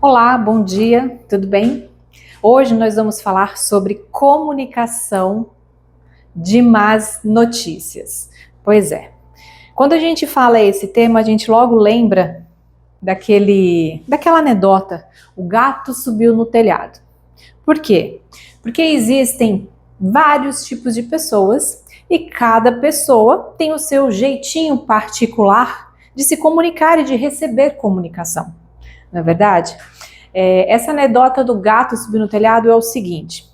Olá, bom dia, tudo bem? Hoje nós vamos falar sobre comunicação de más notícias. Pois é, quando a gente fala esse tema, a gente logo lembra daquela anedota, o gato subiu no telhado. Por quê? Porque existem vários tipos de pessoas e cada pessoa tem o seu jeitinho particular de se comunicar e de receber comunicação. Não é verdade? Essa anedota do gato subir no telhado é o seguinte: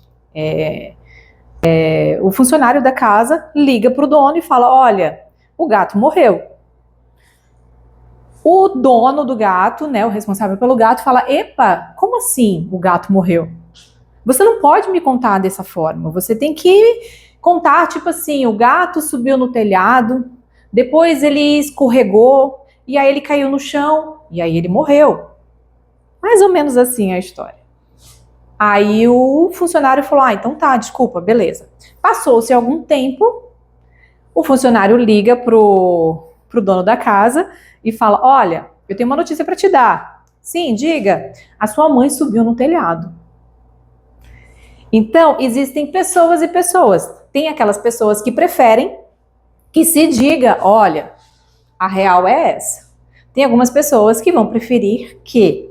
o funcionário da casa liga para o dono e fala: olha, o gato morreu. O dono do gato, né, o responsável pelo gato, fala: epa, como assim o gato morreu? Você não pode me contar dessa forma. Você tem que contar, tipo assim, o gato subiu no telhado, depois ele escorregou, e aí ele caiu no chão, e aí ele morreu. Mais ou menos assim a história. Aí o funcionário falou: ah, então tá, desculpa, beleza. Passou-se algum tempo, o funcionário liga pro dono da casa e fala: olha, eu tenho uma notícia para te dar. Sim, diga. A sua mãe subiu no telhado. Então, existem pessoas e pessoas. Tem aquelas pessoas que preferem que se diga: olha, a real é essa. Tem algumas pessoas que vão preferir que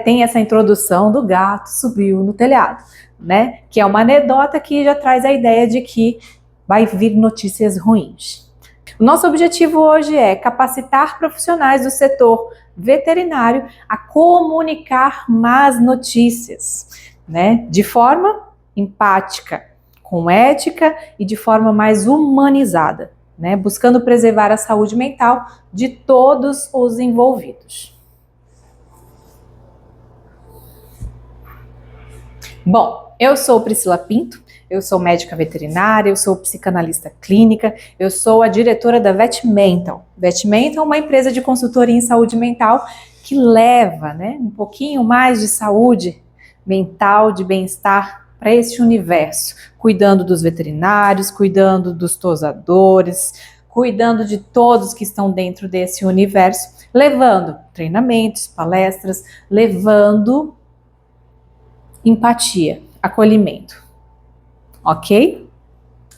tem essa introdução do gato subiu no telhado, né? Que é uma anedota que já traz a ideia de que vai vir notícias ruins. O nosso objetivo hoje é capacitar profissionais do setor veterinário a comunicar más notícias, né? De forma empática, com ética e de forma mais humanizada, né? Buscando preservar a saúde mental de todos os envolvidos. Bom, eu sou Priscila Pinto, eu sou médica veterinária, eu sou psicanalista clínica, eu sou a diretora da VetMental. VetMental é uma empresa de consultoria em saúde mental que leva, né, um pouquinho mais de saúde mental, de bem-estar para esse universo, cuidando dos veterinários, cuidando dos tosadores, cuidando de todos que estão dentro desse universo, levando treinamentos, palestras, levando empatia, acolhimento, ok?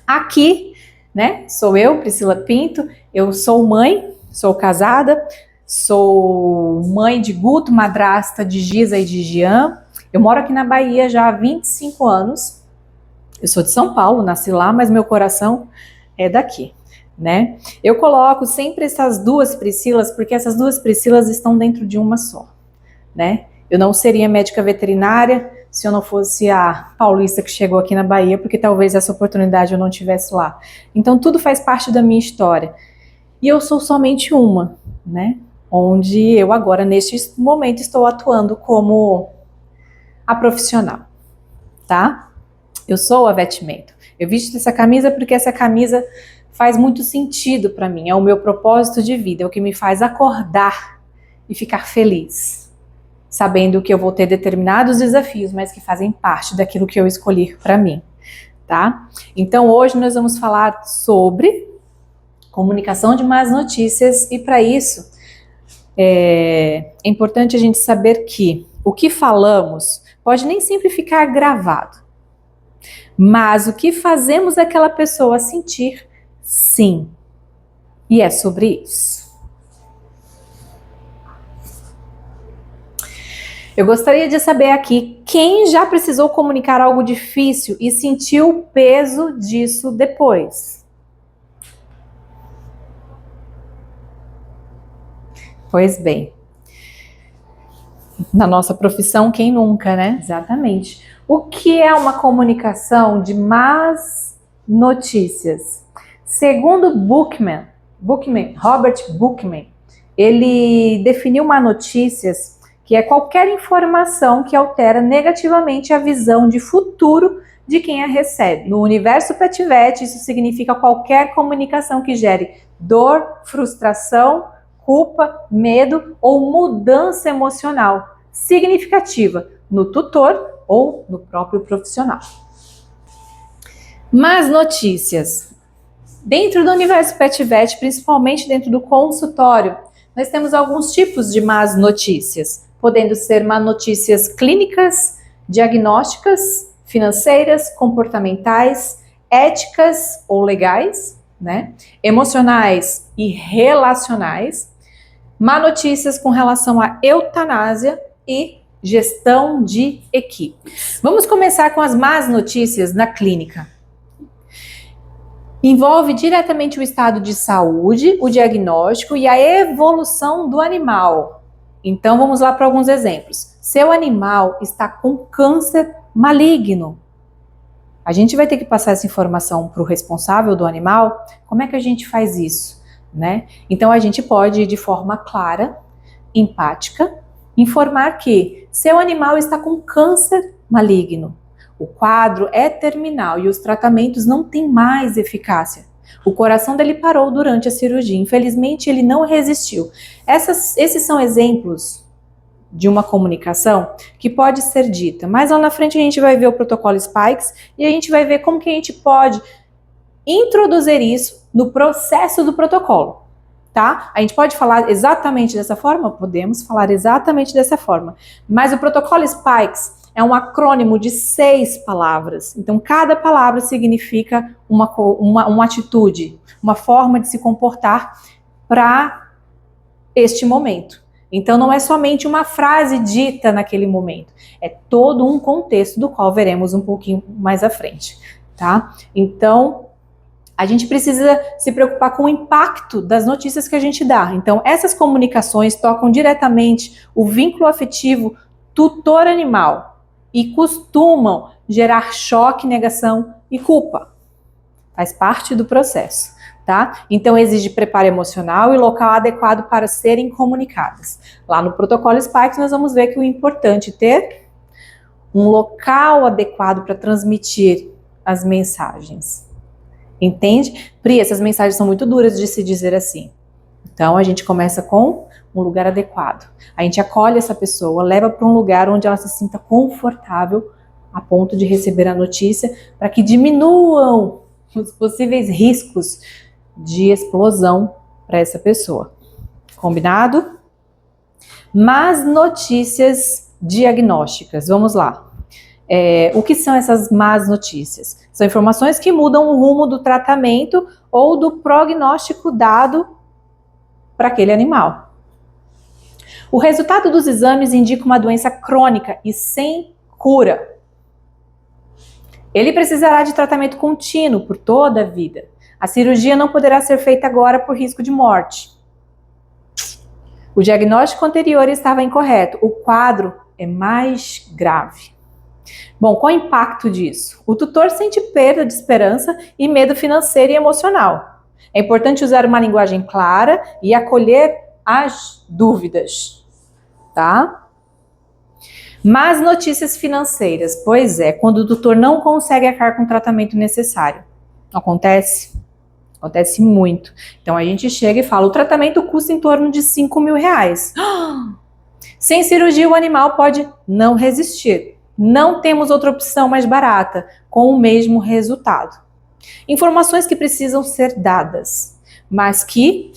Aqui, né, sou eu, Priscila Pinto, eu sou mãe, sou casada, sou mãe de Guto, madrasta de Giza e de Jean. Eu moro aqui na Bahia já há 25 anos, eu sou de São Paulo, nasci lá, mas meu coração é daqui, né? Eu coloco sempre essas duas Priscilas, porque essas duas Priscilas estão dentro de uma só, né? Eu não seria médica veterinária se eu não fosse a paulista que chegou aqui na Bahia, porque talvez essa oportunidade eu não tivesse lá. Então tudo faz parte da minha história. E eu sou somente uma, né? Onde eu agora, neste momento, estou atuando como a profissional, tá? Eu sou a VetMental. Eu visto essa camisa porque essa camisa faz muito sentido para mim. É o meu propósito de vida, é o que me faz acordar e ficar feliz, sabendo que eu vou ter determinados desafios, mas que fazem parte daquilo que eu escolhi para mim, tá? Então hoje nós vamos falar sobre comunicação de más notícias e para isso é importante a gente saber que o que falamos pode nem sempre ficar gravado, mas o que fazemos aquela pessoa sentir, sim. E é sobre isso. Eu gostaria de saber aqui quem já precisou comunicar algo difícil e sentiu o peso disso depois. Pois bem, na nossa profissão, quem nunca, né? Exatamente. O que é uma comunicação de más notícias? Segundo Robert Buchman, ele definiu má notícias que é qualquer informação que altera negativamente a visão de futuro de quem a recebe. No universo PetVet, isso significa qualquer comunicação que gere dor, frustração, culpa, medo ou mudança emocional significativa no tutor ou no próprio profissional. Más notícias. Dentro do universo PetVet, principalmente dentro do consultório, nós temos alguns tipos de más notícias, podendo ser má notícias clínicas, diagnósticas, financeiras, comportamentais, éticas ou legais, né? Emocionais e relacionais, má notícias com relação à eutanásia e gestão de equipes. Vamos começar com as más notícias na clínica. Envolve diretamente o estado de saúde, o diagnóstico e a evolução do animal. Então vamos lá para alguns exemplos. Seu animal está com câncer maligno. A gente vai ter que passar essa informação para o responsável do animal. Como é que a gente faz isso, né? Então a gente pode, de forma clara, empática, informar que seu animal está com câncer maligno. O quadro é terminal e os tratamentos não têm mais eficácia. O coração dele parou durante a cirurgia. Infelizmente, ele não resistiu. Esses são exemplos de uma comunicação que pode ser dita. Mas lá na frente a gente vai ver o protocolo Spikes e a gente vai ver como que a gente pode introduzir isso no processo do protocolo. Tá? A gente pode falar exatamente dessa forma? Podemos falar exatamente dessa forma. Mas o protocolo Spikes é um acrônimo de 6 palavras. Então, cada palavra significa uma atitude, uma forma de se comportar para este momento. Então, não é somente uma frase dita naquele momento. É todo um contexto do qual veremos um pouquinho mais à frente. Tá? Então, a gente precisa se preocupar com o impacto das notícias que a gente dá. Então, essas comunicações tocam diretamente o vínculo afetivo tutor-animal e costumam gerar choque, negação e culpa. Faz parte do processo, tá? Então, exige preparo emocional e local adequado para serem comunicadas. Lá no protocolo Spikes, nós vamos ver que o importante é ter um local adequado para transmitir as mensagens. Entende? Pri, essas mensagens são muito duras de se dizer assim. Então, a gente começa com um lugar adequado. A gente acolhe essa pessoa, leva para um lugar onde ela se sinta confortável a ponto de receber a notícia, para que diminuam os possíveis riscos de explosão para essa pessoa. Combinado? Más notícias diagnósticas. Vamos lá. O que são essas más notícias? São informações que mudam o rumo do tratamento ou do prognóstico dado para aquele animal. O resultado dos exames indica uma doença crônica e sem cura. Ele precisará de tratamento contínuo por toda a vida. A cirurgia não poderá ser feita agora por risco de morte. O diagnóstico anterior estava incorreto. O quadro é mais grave. Bom, qual é o impacto disso? O tutor sente perda de esperança e medo financeiro e emocional. É importante usar uma linguagem clara e acolher as dúvidas, tá? Mas notícias financeiras, pois é, quando o tutor não consegue arcar com o tratamento necessário. Acontece? Acontece muito. Então a gente chega e fala, o tratamento custa em torno de R$5.000. Sem cirurgia o animal pode não resistir. Não temos outra opção mais barata, com o mesmo resultado. Informações que precisam ser dadas, mas que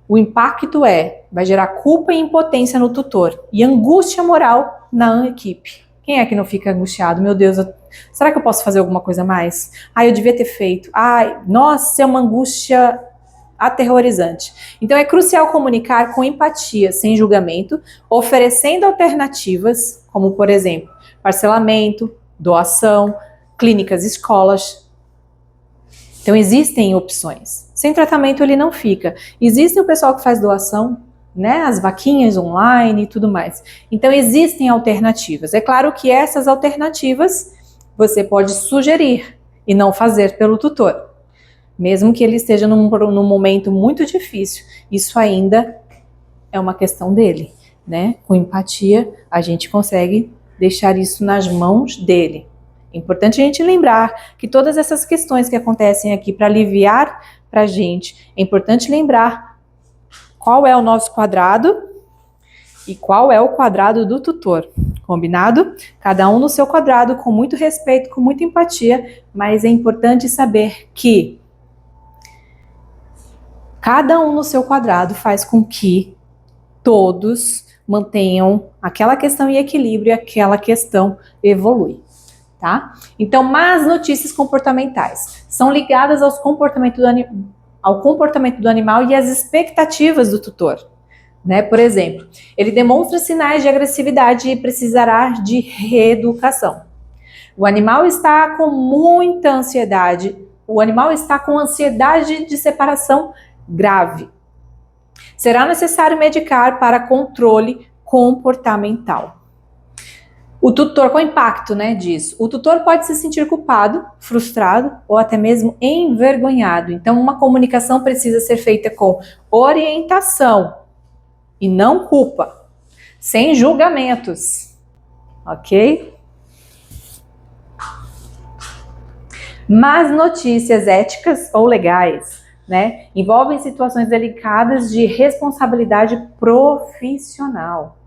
o impacto vai gerar culpa e impotência no tutor e angústia moral na equipe. Quem é que não fica angustiado? Meu Deus, será que eu posso fazer alguma coisa a mais? Eu devia ter feito. Nossa, é uma angústia aterrorizante. Então é crucial comunicar com empatia, sem julgamento, oferecendo alternativas, como por exemplo, parcelamento, doação, clínicas, escolas. Então existem opções. Sem tratamento ele não fica. Existe o pessoal que faz doação, né, as vaquinhas online e tudo mais. Então existem alternativas. É claro que essas alternativas você pode sugerir e não fazer pelo tutor. Mesmo que ele esteja num momento muito difícil, isso ainda é uma questão dele, né? Com empatia, a gente consegue deixar isso nas mãos dele. É importante a gente lembrar que todas essas questões que acontecem aqui para aliviar para a gente, é importante lembrar qual é o nosso quadrado e qual é o quadrado do tutor. Combinado? Cada um no seu quadrado, com muito respeito, com muita empatia, mas é importante saber que cada um no seu quadrado faz com que todos mantenham aquela questão em equilíbrio e aquela questão evolui, tá? Então, más notícias comportamentais são ligadas ao comportamento do animal e às expectativas do tutor, né? Por exemplo, ele demonstra sinais de agressividade e precisará de reeducação. O animal está com muita ansiedade, o animal está com ansiedade de separação grave. Será necessário medicar para controle comportamental. O tutor, com o impacto, né, disso, o tutor pode se sentir culpado, frustrado ou até mesmo envergonhado. Então, uma comunicação precisa ser feita com orientação e não culpa, sem julgamentos, ok? Mas notícias éticas ou legais, né, envolvem situações delicadas de responsabilidade profissional.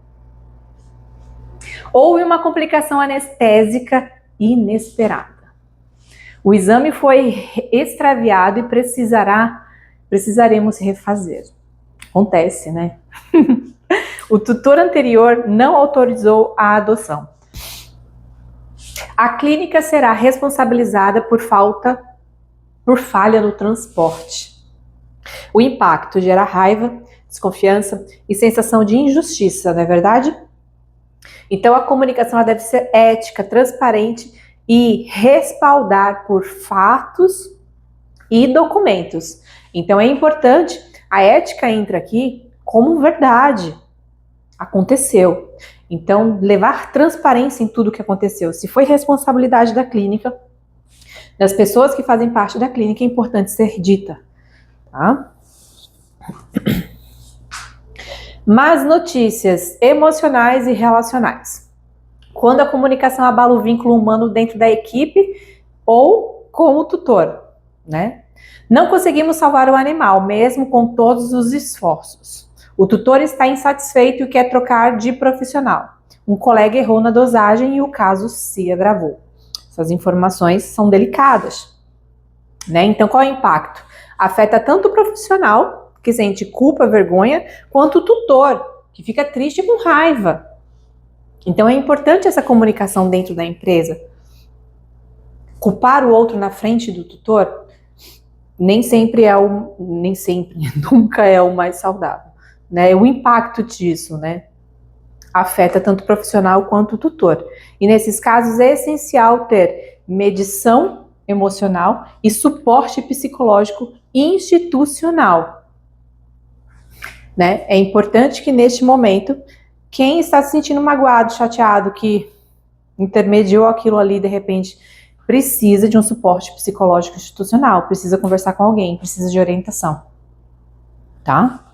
Houve uma complicação anestésica inesperada. O exame foi extraviado e precisaremos refazer. Acontece, né? O tutor anterior não autorizou a adoção. A clínica será responsabilizada por falha no transporte. O impacto gera raiva, desconfiança e sensação de injustiça, não é verdade? Então a comunicação ela deve ser ética, transparente e respaldar por fatos e documentos. Então é importante, a ética entra aqui como verdade. Aconteceu. Então, levar transparência em tudo o que aconteceu. Se foi responsabilidade da clínica, das pessoas que fazem parte da clínica, é importante ser dita. Tá? Más notícias emocionais e relacionais. Quando a comunicação abala o vínculo humano dentro da equipe ou com o tutor, né? Não conseguimos salvar o animal, mesmo com todos os esforços. O tutor está insatisfeito e quer trocar de profissional. Um colega errou na dosagem e o caso se agravou. Essas informações são delicadas, né? Então, qual é o impacto? Afeta tanto o profissional, que sente culpa, vergonha, quanto o tutor, que fica triste e com raiva. Então, é importante essa comunicação dentro da empresa. Culpar o outro na frente do tutor nunca é o mais saudável. Né, o impacto disso, né, afeta tanto o profissional quanto o tutor. E nesses casos é essencial ter medição emocional e suporte psicológico institucional. Né? É importante que neste momento, quem está se sentindo magoado, chateado, que intermediou aquilo ali, de repente, precisa de um suporte psicológico institucional, precisa conversar com alguém, precisa de orientação. Tá?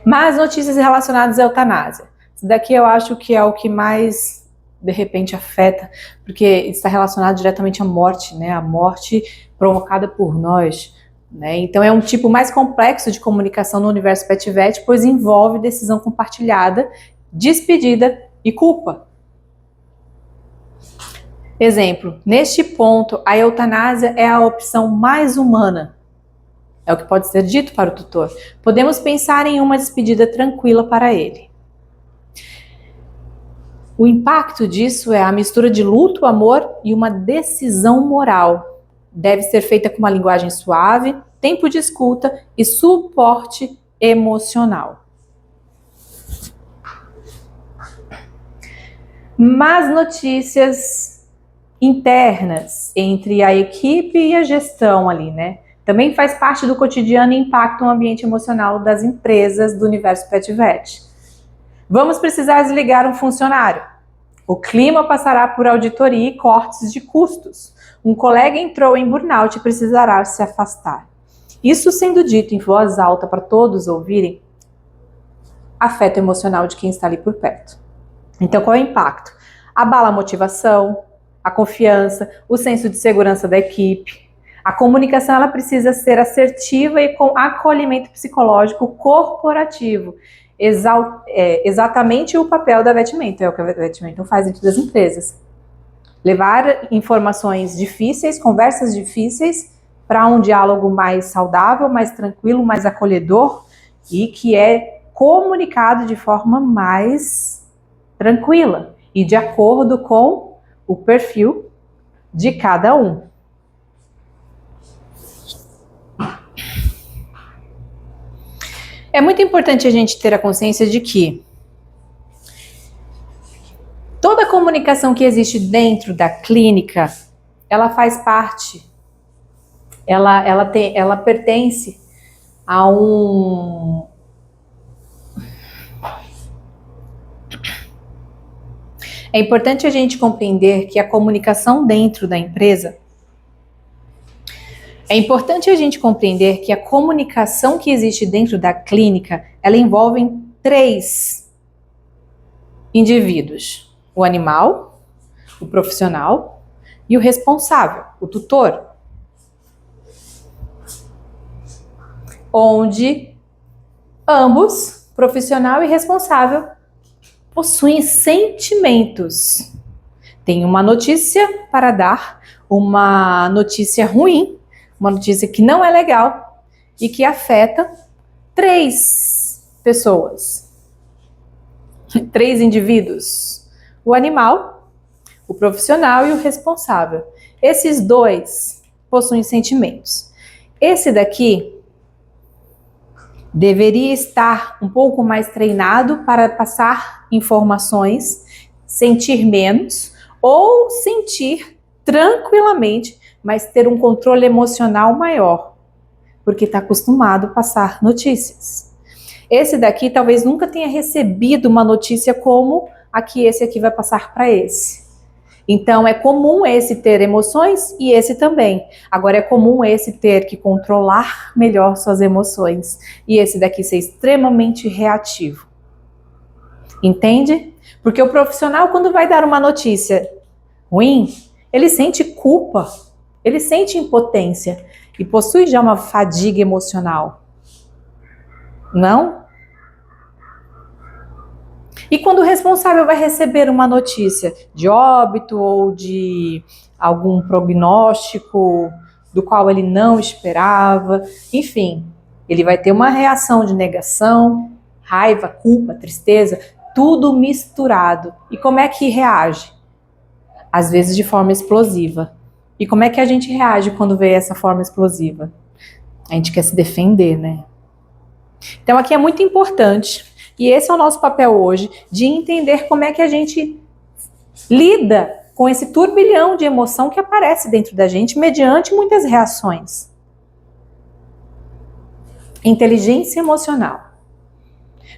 Mas notícias relacionadas à eutanásia. Isso daqui eu acho que é o que mais, de repente, afeta, porque está relacionado diretamente à morte, né? A morte provocada por nós, né? Então é um tipo mais complexo de comunicação no universo PetVet, pois envolve decisão compartilhada, despedida e culpa. Exemplo, neste ponto, a eutanásia é a opção mais humana. É o que pode ser dito para o tutor. Podemos pensar em uma despedida tranquila para ele. O impacto disso é a mistura de luto, amor e uma decisão moral. Deve ser feita com uma linguagem suave, tempo de escuta e suporte emocional. Más notícias internas entre a equipe e a gestão ali, né? Também faz parte do cotidiano e impacta o ambiente emocional das empresas do universo PetVet. Vamos precisar desligar um funcionário. O clima passará por auditoria e cortes de custos. Um colega entrou em burnout e precisará se afastar. Isso sendo dito em voz alta para todos ouvirem, afeta o emocional de quem está ali por perto. Então, qual é o impacto? Abala a motivação, a confiança, o senso de segurança da equipe. A comunicação ela precisa ser assertiva e com acolhimento psicológico corporativo. Exatamente o papel da Vetmentor, é o que a Vetmentor faz dentro das empresas. Levar informações difíceis, conversas difíceis, para um diálogo mais saudável, mais tranquilo, mais acolhedor, e que é comunicado de forma mais tranquila e de acordo com o perfil de cada um. É muito importante a gente ter a consciência de que toda a comunicação que existe dentro da clínica, ela faz parte, ela pertence a um... É importante a gente compreender que a comunicação dentro da empresa, é importante a gente compreender que a comunicação que existe dentro da clínica, ela envolve 3 indivíduos: o animal, o profissional e o responsável, o tutor. Onde ambos, profissional e responsável, possuem sentimentos. Tem uma notícia para dar, uma notícia ruim, uma notícia que não é legal e que afeta 3 pessoas, 3 indivíduos: o animal, o profissional e o responsável. Esses 2 possuem sentimentos. Esse daqui deveria estar um pouco mais treinado para passar informações, sentir menos ou sentir tranquilamente, mas ter um controle emocional maior, porque está acostumado a passar notícias. Esse daqui talvez nunca tenha recebido uma notícia como a que esse aqui vai passar para esse. Então é comum esse ter emoções e esse também. Agora é comum esse ter que controlar melhor suas emoções e esse daqui ser extremamente reativo. Entende? Porque o profissional, quando vai dar uma notícia ruim, ele sente culpa, ele sente impotência e possui já uma fadiga emocional. Não? E quando o responsável vai receber uma notícia de óbito ou de algum prognóstico do qual ele não esperava, enfim, ele vai ter uma reação de negação, raiva, culpa, tristeza, tudo misturado. E como é que reage? Às vezes de forma explosiva. E como é que a gente reage quando vê essa forma explosiva? A gente quer se defender, né? Então aqui é muito importante, e esse é o nosso papel hoje, de entender como é que a gente lida com esse turbilhão de emoção que aparece dentro da gente mediante muitas reações. Inteligência emocional.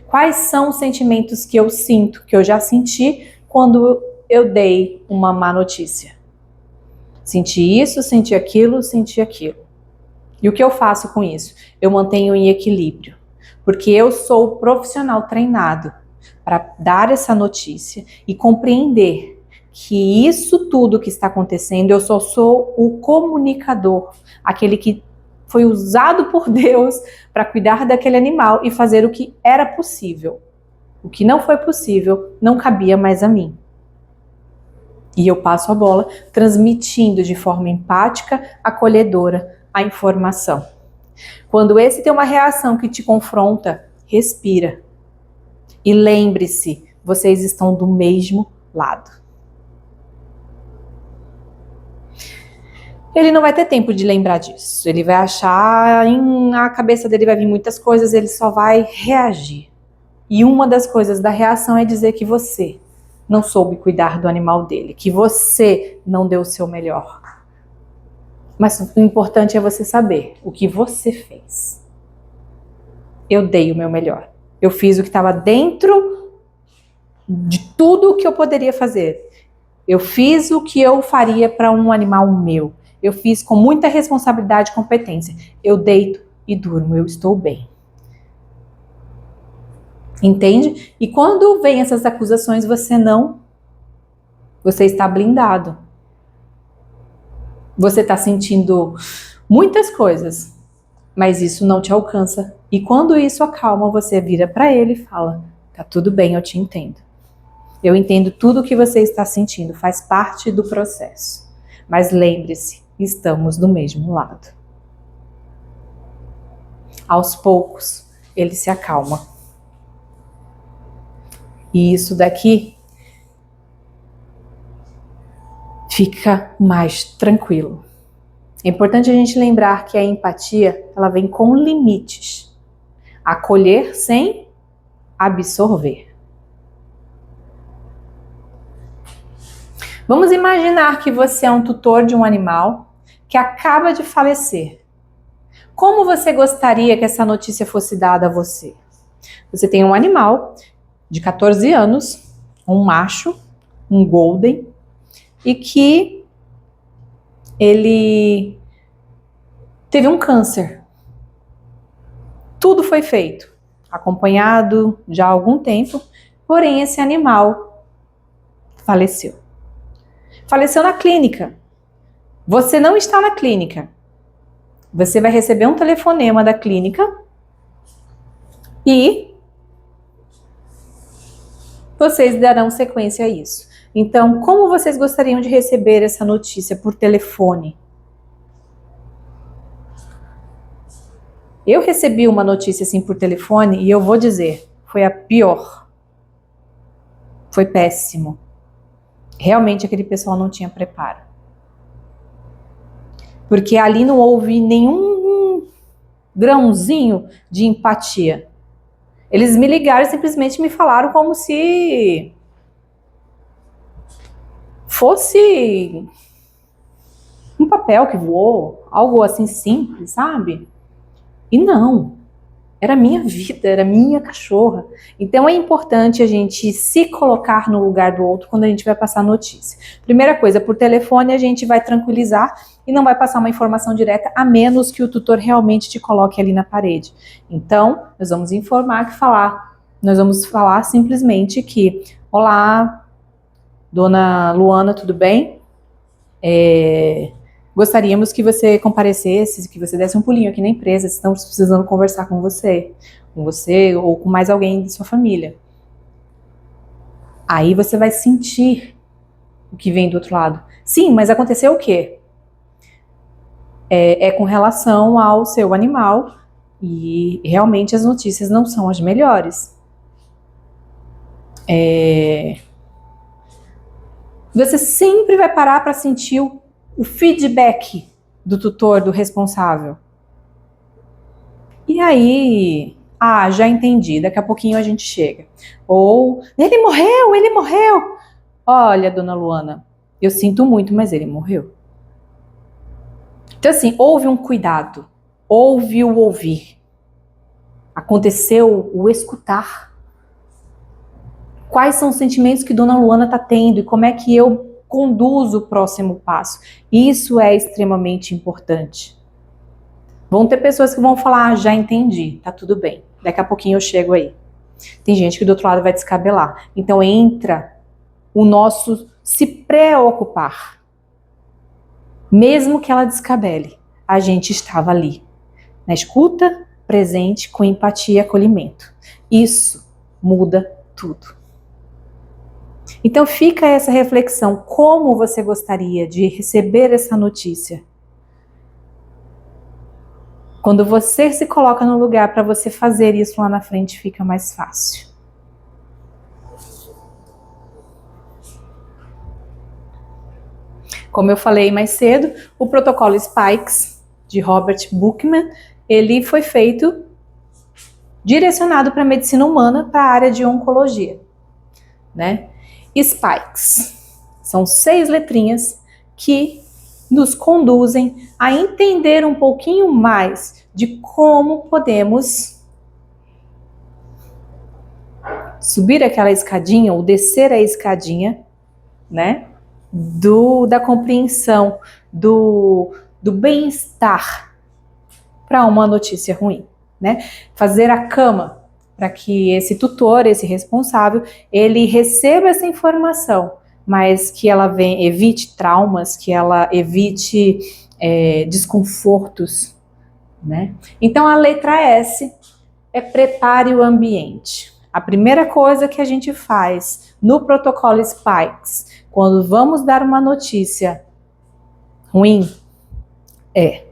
Quais são os sentimentos que eu sinto, que eu já senti quando eu dei uma má notícia? Senti isso, senti aquilo, senti aquilo. E o que eu faço com isso? Eu mantenho em equilíbrio. Porque eu sou profissional treinado para dar essa notícia e compreender que isso tudo que está acontecendo, eu só sou o comunicador, aquele que foi usado por Deus para cuidar daquele animal e fazer o que era possível. O que não foi possível não cabia mais a mim. E eu passo a bola transmitindo de forma empática, acolhedora, a informação. Quando esse tem uma reação que te confronta, respira. E lembre-se, vocês estão do mesmo lado. Ele não vai ter tempo de lembrar disso. Ele vai achar, na cabeça dele vai vir muitas coisas, ele só vai reagir. E uma das coisas da reação é dizer que você não soube cuidar do animal dele, que você não deu o seu melhor. Mas o importante é você saber o que você fez. Eu dei o meu melhor. Eu fiz o que estava dentro de tudo o que eu poderia fazer. Eu fiz o que eu faria para um animal meu. Eu fiz com muita responsabilidade e competência. Eu deito e durmo, eu estou bem. Entende? E quando vem essas acusações, você está blindado. Você está sentindo muitas coisas, mas isso não te alcança. E quando isso acalma, você vira para ele e fala: tá tudo bem, eu te entendo. Eu entendo tudo o que você está sentindo, faz parte do processo. Mas lembre-se, estamos do mesmo lado. Aos poucos, ele se acalma. E isso daqui fica mais tranquilo. É importante a gente lembrar que a empatia, ela vem com limites. Acolher sem absorver. Vamos imaginar que você é um tutor de um animal que acaba de falecer. Como você gostaria que essa notícia fosse dada a você? Você tem um animal de 14 anos, um macho, um golden, e que ele teve um câncer. Tudo foi feito, acompanhado já há algum tempo, porém esse animal faleceu. Faleceu na clínica. Você não está na clínica. Você vai receber um telefonema da clínica e vocês darão sequência a isso. Então, como vocês gostariam de receber essa notícia por telefone? Eu recebi uma notícia assim por telefone e eu vou dizer, foi a pior. Foi péssimo. Realmente aquele pessoal não tinha preparo. Porque ali não houve nenhum grãozinho de empatia. Eles me ligaram e simplesmente me falaram como se fosse um papel que voou, algo assim simples, sabe? E não, era minha vida, era minha cachorra. Então é importante a gente se colocar no lugar do outro quando a gente vai passar notícia. Primeira coisa, por telefone a gente vai tranquilizar e não vai passar uma informação direta, a menos que o tutor realmente te coloque ali na parede. Então, nós vamos nós vamos falar simplesmente que, olá, dona Luana, tudo bem? Gostaríamos que você comparecesse, que você desse um pulinho aqui na empresa, estamos precisando conversar com você ou com mais alguém de sua família. Aí você vai sentir o que vem do outro lado. Sim, mas aconteceu o quê? É com relação ao seu animal e realmente as notícias não são as melhores. Você sempre vai parar para sentir o feedback do tutor, do responsável. E aí, já entendi, daqui a pouquinho a gente chega. Ou, ele morreu. Olha, dona Luana, eu sinto muito, mas ele morreu. Então assim, houve um cuidado, houve o ouvir. Aconteceu o escutar. Quais são os sentimentos que dona Luana está tendo e como é que eu conduzo o próximo passo. Isso é extremamente importante. Vão ter pessoas que vão falar, já entendi, tá tudo bem, daqui a pouquinho eu chego aí. Tem gente que do outro lado vai descabelar. Então entra o nosso se preocupar. Mesmo que ela descabele, a gente estava ali, na escuta, presente, com empatia e acolhimento. Isso muda tudo. Então fica essa reflexão, como você gostaria de receber essa notícia? Quando você se coloca no lugar para você fazer isso lá na frente, fica mais fácil. Como eu falei mais cedo, o protocolo Spikes, de Robert Buchman, ele foi feito direcionado para a medicina humana, para a área de oncologia, né? Spikes são 6 letrinhas que nos conduzem a entender um pouquinho mais de como podemos subir aquela escadinha ou descer a escadinha, né? Da compreensão, do bem-estar para uma notícia ruim, né? Fazer a cama para que esse tutor, esse responsável, ele receba essa informação, mas que ela evite traumas, que ela evite desconfortos, né? Então a letra S é prepare o ambiente. A primeira coisa que a gente faz no protocolo Spikes, quando vamos dar uma notícia ruim, é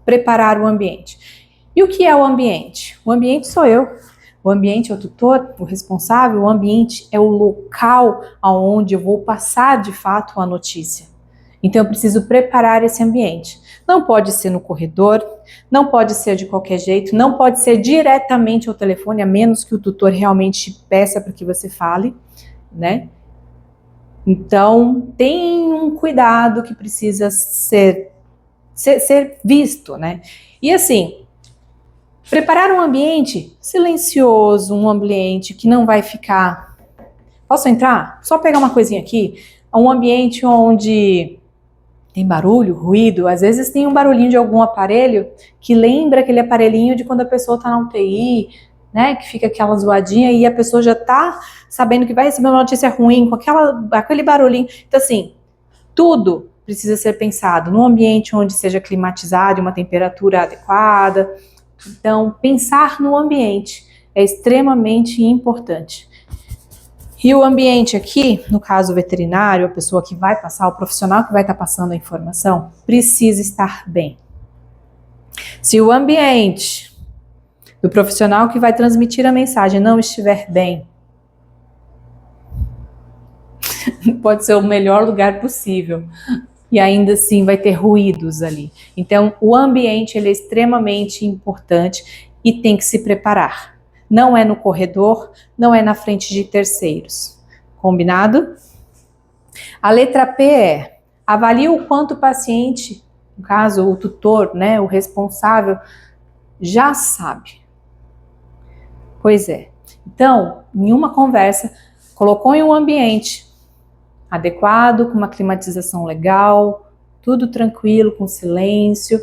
preparar o ambiente. E o que é o ambiente? O ambiente sou eu. O ambiente é o tutor, o responsável. O ambiente é o local aonde eu vou passar de fato a notícia. Então eu preciso preparar esse ambiente. Não pode ser no corredor, não pode ser de qualquer jeito, não pode ser diretamente ao telefone, a menos que o tutor realmente peça para que você fale, né? Então tem um cuidado que precisa ser visto, né? E assim, preparar um ambiente silencioso, um ambiente que não vai ficar... Posso entrar? Só pegar uma coisinha aqui. Um ambiente onde tem barulho, ruído, às vezes tem um barulhinho de algum aparelho que lembra aquele aparelhinho de quando a pessoa está na UTI, né? Que fica aquela zoadinha e a pessoa já está sabendo que vai receber uma notícia ruim com aquele barulhinho. Então, assim, tudo precisa ser pensado num ambiente onde seja climatizado, uma temperatura adequada. Então, pensar no ambiente é extremamente importante. E o ambiente aqui, no caso veterinário, a pessoa que vai passar, o profissional que vai estar passando a informação, precisa estar bem. Se o ambiente do profissional que vai transmitir a mensagem não estiver bem, pode ser o melhor lugar possível. E ainda assim vai ter ruídos ali. Então, o ambiente ele é extremamente importante e tem que se preparar. Não é no corredor, não é na frente de terceiros. Combinado? A letra P é: avalie o quanto o paciente, no caso o tutor, né, o responsável, já sabe. Pois é. Então, em uma conversa, colocou em um ambiente adequado, com uma climatização legal, tudo tranquilo, com silêncio.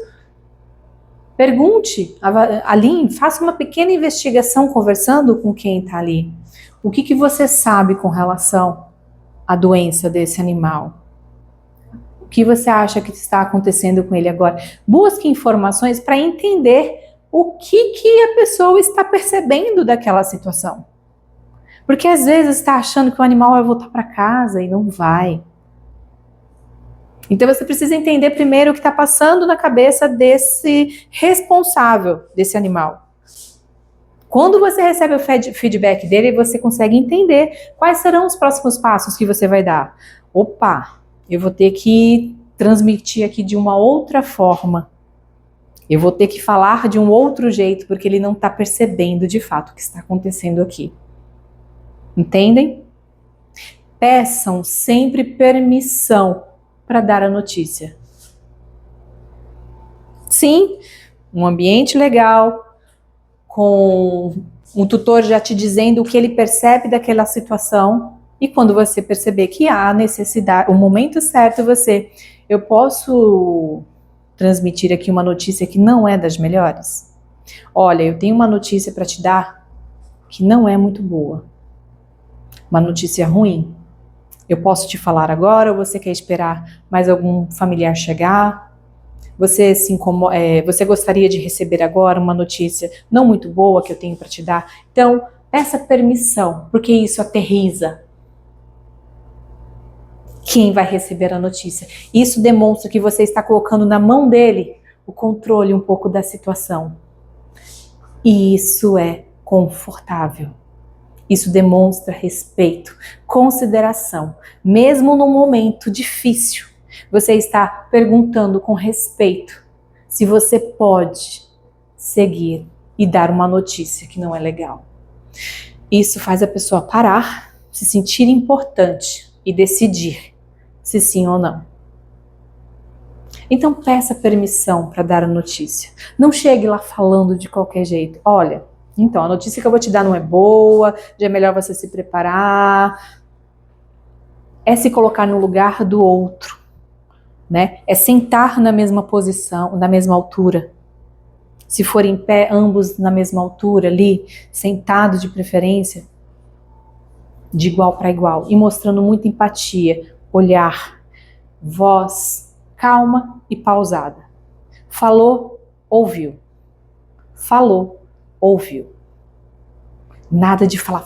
Pergunte ali, faça uma pequena investigação conversando com quem está ali. O que você sabe com relação à doença desse animal? O que você acha que está acontecendo com ele agora? Busque informações para entender o que a pessoa está percebendo daquela situação. Porque às vezes está achando que o animal vai voltar para casa e não vai. Então você precisa entender primeiro o que está passando na cabeça desse responsável desse animal. Quando você recebe o feedback dele, você consegue entender quais serão os próximos passos que você vai dar. Opa, eu vou ter que transmitir aqui de uma outra forma. Eu vou ter que falar de um outro jeito, porque ele não está percebendo de fato o que está acontecendo aqui. Entendem? Peçam sempre permissão para dar a notícia. Sim, um ambiente legal, com um tutor já te dizendo o que ele percebe daquela situação, e quando você perceber que há necessidade, o momento certo, eu posso transmitir aqui uma notícia que não é das melhores? Olha, eu tenho uma notícia para te dar que não é muito boa. Uma notícia ruim. Eu posso te falar agora ou você quer esperar mais algum familiar chegar? Você você gostaria de receber agora uma notícia não muito boa que eu tenho para te dar? Então, peça permissão, porque isso aterriza quem vai receber a notícia. Isso demonstra que você está colocando na mão dele o controle um pouco da situação. E isso é confortável. Isso demonstra respeito, consideração. Mesmo num momento difícil, você está perguntando com respeito se você pode seguir e dar uma notícia que não é legal. Isso faz a pessoa parar, se sentir importante e decidir se sim ou não. Então peça permissão para dar a notícia. Não chegue lá falando de qualquer jeito. Olha, então, a notícia que eu vou te dar não é boa, já é melhor você se preparar. É se colocar no lugar do outro, né? É sentar na mesma posição, na mesma altura. Se for em pé, ambos na mesma altura ali, sentados de preferência, de igual para igual. E mostrando muita empatia, olhar, voz calma e pausada. Falou, ouviu. Falou, ouviu. Nada de falar,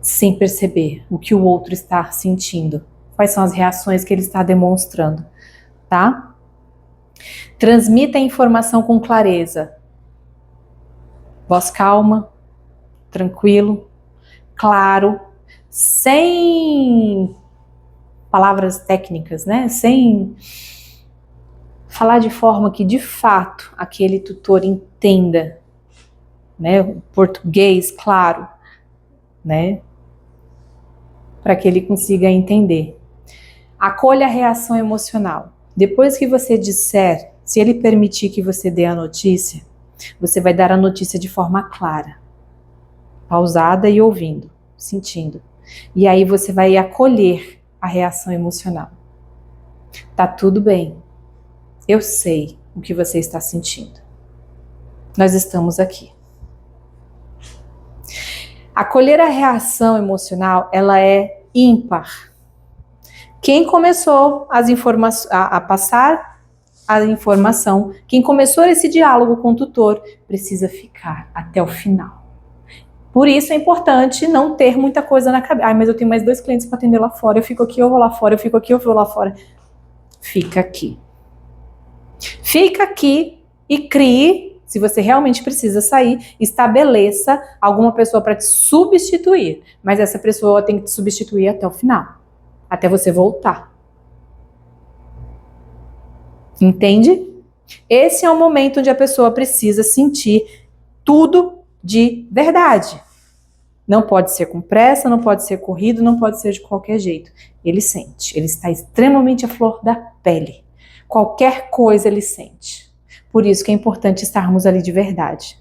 sem perceber o que o outro está sentindo. Quais são as reações que ele está demonstrando, tá? Transmita a informação com clareza. Voz calma, tranquilo, claro, sem palavras técnicas, né? Sem falar de forma que de fato aquele tutor entenda, né? O português, claro, né? Para que ele consiga entender. Acolha a reação emocional. Depois que você disser, se ele permitir que você dê a notícia, você vai dar a notícia de forma clara, pausada e ouvindo, sentindo. E aí você vai acolher a reação emocional. Tá tudo bem. Eu sei o que você está sentindo. Nós estamos aqui. Acolher a reação emocional, ela é ímpar. Quem começou a passar a informação, quem começou esse diálogo com o tutor, precisa ficar até o final. Por isso é importante não ter muita coisa na cabeça. Mas eu tenho mais 2 clientes para atender lá fora, eu fico aqui, eu vou lá fora, eu fico aqui, eu vou lá fora. Fica aqui. Fica aqui e crie, se você realmente precisa sair, estabeleça alguma pessoa para te substituir. Mas essa pessoa tem que te substituir até o final, até você voltar. Entende? Esse é o momento onde a pessoa precisa sentir tudo de verdade. Não pode ser com pressa, não pode ser corrido, não pode ser de qualquer jeito. Ele sente, ele está extremamente à flor da pele. Qualquer coisa ele sente. Por isso que é importante estarmos ali de verdade.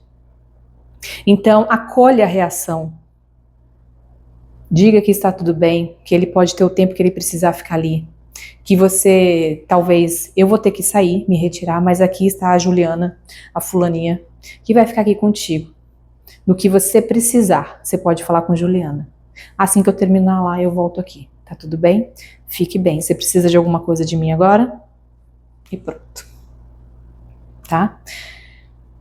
Então, acolha a reação. Diga que está tudo bem, que ele pode ter o tempo que ele precisar ficar ali. Que você, talvez, eu vou ter que sair, me retirar, mas aqui está a Juliana, a fulaninha, que vai ficar aqui contigo. No que você precisar, você pode falar com Juliana. Assim que eu terminar lá, eu volto aqui. Tá tudo bem? Fique bem. Você precisa de alguma coisa de mim agora? E pronto. Tá?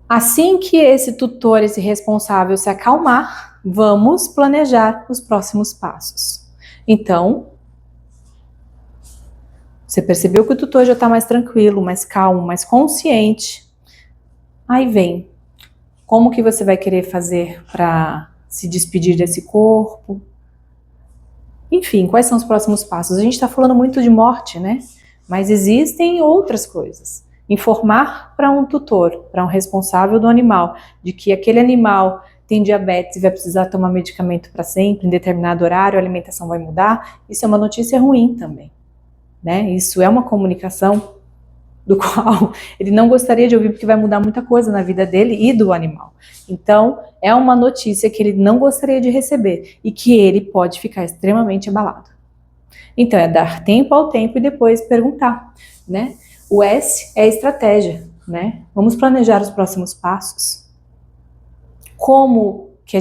Assim que esse tutor, esse responsável se acalmar, vamos planejar os próximos passos. Então, você percebeu que o tutor já está mais tranquilo, mais calmo, mais consciente. Aí vem, como que você vai querer fazer para se despedir desse corpo? Enfim, quais são os próximos passos? A gente está falando muito de morte, né? Mas existem outras coisas. Informar para um tutor, para um responsável do animal, de que aquele animal tem diabetes e vai precisar tomar medicamento para sempre, em determinado horário, a alimentação vai mudar, isso é uma notícia ruim também. Né? Isso é uma comunicação do qual ele não gostaria de ouvir, porque vai mudar muita coisa na vida dele e do animal. Então, é uma notícia que ele não gostaria de receber e que ele pode ficar extremamente abalado. Então, é dar tempo ao tempo e depois perguntar, né? O S é estratégia, né? Vamos planejar os próximos passos. Como que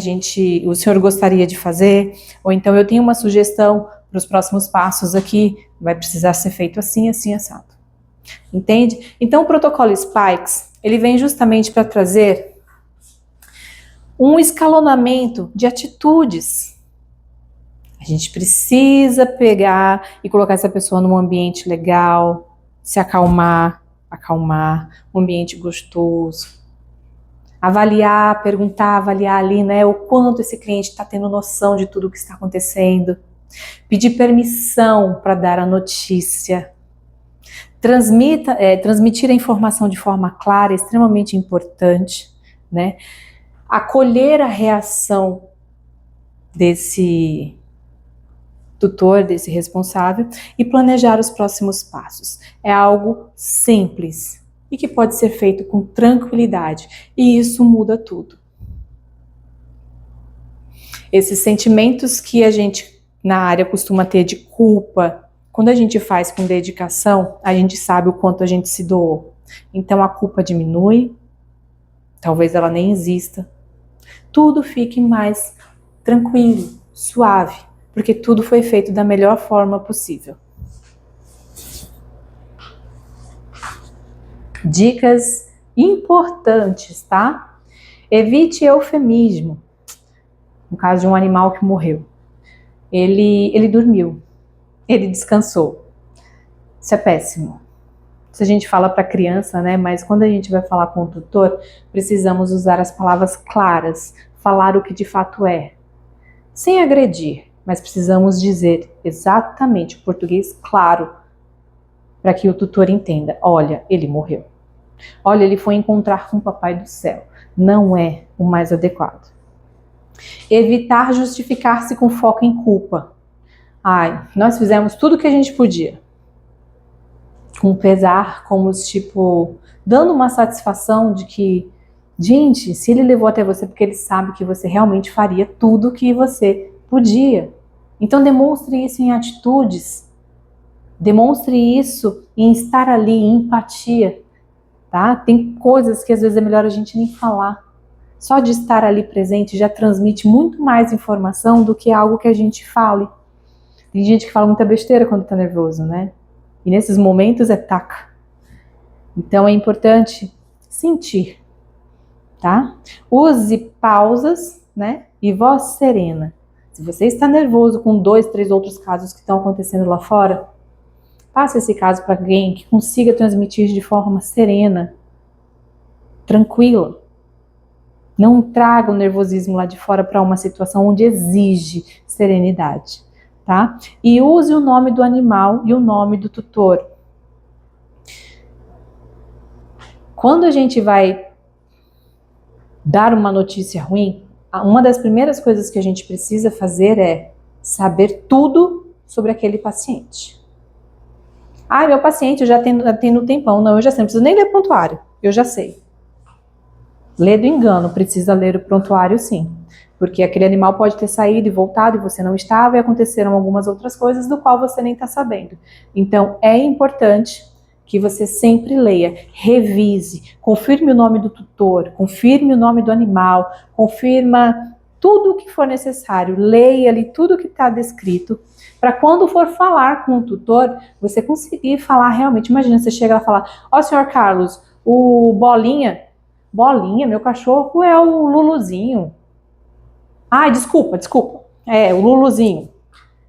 o senhor gostaria de fazer? Ou então, eu tenho uma sugestão para os próximos passos aqui, vai precisar ser feito assim, assim, assado. Entende? Então o protocolo Spikes, ele vem justamente para trazer um escalonamento de atitudes. A gente precisa pegar e colocar essa pessoa num ambiente legal, se acalmar, um ambiente gostoso. Avaliar, perguntar, avaliar ali, né, o quanto esse cliente está tendo noção de tudo o que está acontecendo. Pedir permissão para dar a notícia. Transmitir a informação de forma clara é extremamente importante, né? Acolher a reação desse tutor, desse responsável e planejar os próximos passos. É algo simples e que pode ser feito com tranquilidade, e isso muda tudo. Esses sentimentos que a gente na área costuma ter de culpa, quando a gente faz com dedicação, a gente sabe o quanto a gente se doou. Então a culpa diminui, talvez ela nem exista. Tudo fique mais tranquilo, suave, porque tudo foi feito da melhor forma possível. Dicas importantes, tá? Evite eufemismo. No caso de um animal que morreu. Ele dormiu, ele descansou. Isso é péssimo. Se a gente fala para criança, né? Mas quando a gente vai falar com o tutor, precisamos usar as palavras claras, falar o que de fato é, sem agredir, mas precisamos dizer exatamente o português claro para que o tutor entenda. Olha, ele morreu. Olha, ele foi encontrar com o Papai do Céu. Não é o mais adequado. Evitar justificar-se com foco em culpa. Ai, nós fizemos tudo o que a gente podia. Com pesar, como tipo, dando uma satisfação de que, gente, se ele levou até você porque ele sabe que você realmente faria tudo o que você podia. Então demonstre isso em atitudes. Demonstre isso em estar ali, em empatia. Tá? Tem coisas que às vezes é melhor a gente nem falar. Só de estar ali presente já transmite muito mais informação do que algo que a gente fale. Tem gente que fala muita besteira quando tá nervoso, né? E nesses momentos é taca. Então é importante sentir, tá? Use pausas, né? E voz serena. Se você está nervoso com 2, 3 outros casos que estão acontecendo lá fora, passe esse caso para alguém que consiga transmitir de forma serena, tranquila. Não traga o nervosismo lá de fora para uma situação onde exige serenidade, tá? E use o nome do animal e o nome do tutor. Quando a gente vai dar uma notícia ruim, uma das primeiras coisas que a gente precisa fazer é saber tudo sobre aquele paciente. Ah, meu paciente, eu já tenho tempão. Não, eu já sei, não preciso nem ler prontuário, eu já sei. Lê do engano, precisa ler o prontuário sim. Porque aquele animal pode ter saído e voltado e você não estava e aconteceram algumas outras coisas do qual você nem está sabendo. Então é importante que você sempre leia, revise, confirme o nome do tutor, confirme o nome do animal, confirma tudo o que for necessário, leia ali tudo o que está descrito, para quando for falar com o tutor, você conseguir falar realmente. Imagina, você chega lá e fala, ó, senhor Carlos, o Bolinha, meu cachorro é o Luluzinho. Ah, desculpa. É, o Luluzinho.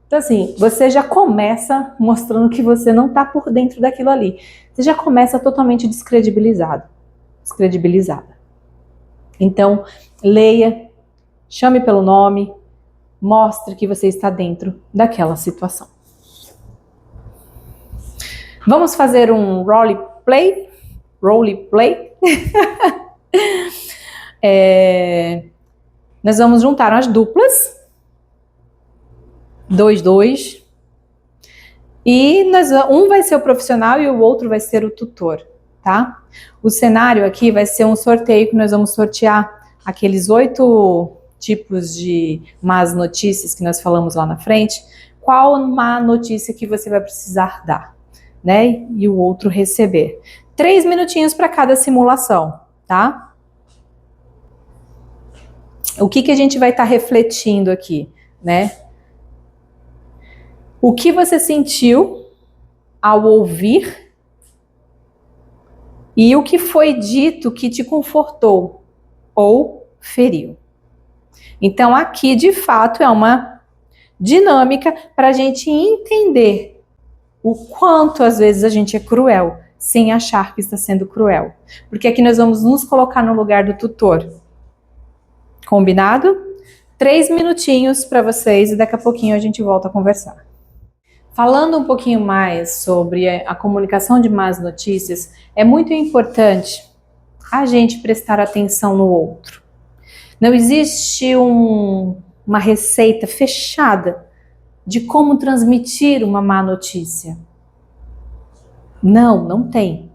Então, assim, você já começa mostrando que você não está por dentro daquilo ali. Você já começa totalmente descredibilizada. Então, leia, chame pelo nome, mostre que você está dentro daquela situação. Vamos fazer um roleplay? Nós vamos juntar as duplas, 2, e um vai ser o profissional e o outro vai ser o tutor, tá? O cenário aqui vai ser um sorteio que nós vamos sortear aqueles 8 tipos de más notícias que nós falamos lá na frente. Qual má notícia que você vai precisar dar, né? E o outro receber. 3 minutinhos para cada simulação, tá? O que a gente vai estar refletindo aqui, né? O que você sentiu ao ouvir e o que foi dito que te confortou ou feriu. Então aqui de fato é uma dinâmica para a gente entender o quanto às vezes a gente é cruel sem achar que está sendo cruel. Porque aqui nós vamos nos colocar no lugar do tutor. Combinado? 3 minutinhos para vocês e daqui a pouquinho a gente volta a conversar. Falando um pouquinho mais sobre a comunicação de más notícias, é muito importante a gente prestar atenção no outro. Não existe uma receita fechada de como transmitir uma má notícia. Não tem.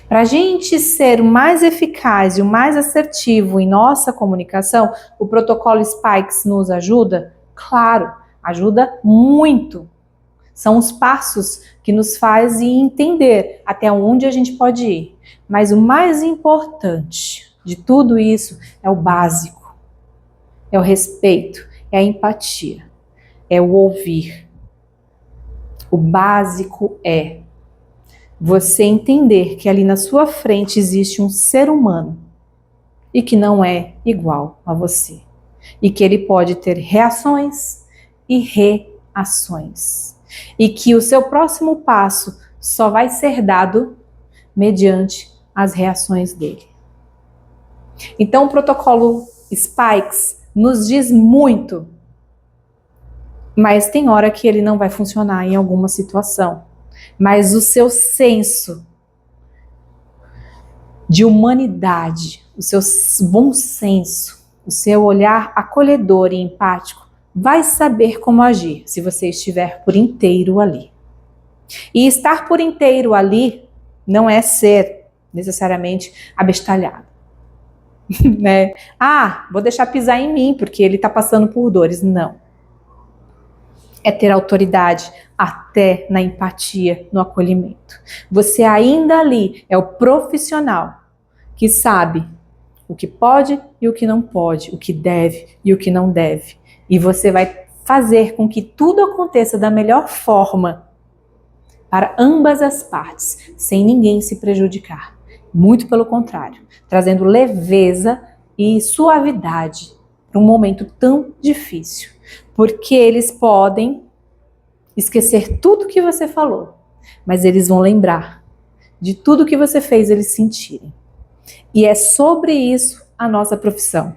Para a gente ser o mais eficaz e o mais assertivo em nossa comunicação, o protocolo Spikes nos ajuda? Claro, ajuda muito. São os passos que nos fazem entender até onde a gente pode ir. Mas o mais importante de tudo isso é o básico. É o respeito, é a empatia, é o ouvir. O básico é você entender que ali na sua frente existe um ser humano e que não é igual a você. E que ele pode ter reações e reações. e que o seu próximo passo só vai ser dado mediante as reações dele. Então, o protocolo Spikes nos diz muito, mas tem hora que ele não vai funcionar em alguma situação. Mas o seu senso de humanidade, o seu bom senso, o seu olhar acolhedor e empático vai saber como agir se você estiver por inteiro ali. E estar por inteiro ali não é ser necessariamente abestalhado. Né? Ah, vou deixar pisar em mim porque ele está passando por dores. Não. É ter autoridade até na empatia, no acolhimento. Você ainda ali é o profissional que sabe o que pode e o que não pode, o que deve e o que não deve. E você vai fazer com que tudo aconteça da melhor forma para ambas as partes, sem ninguém se prejudicar. Muito pelo contrário, trazendo leveza e suavidade para um momento tão difícil. Porque eles podem esquecer tudo que você falou, mas eles vão lembrar de tudo que você fez eles sentirem. E é sobre isso a nossa profissão.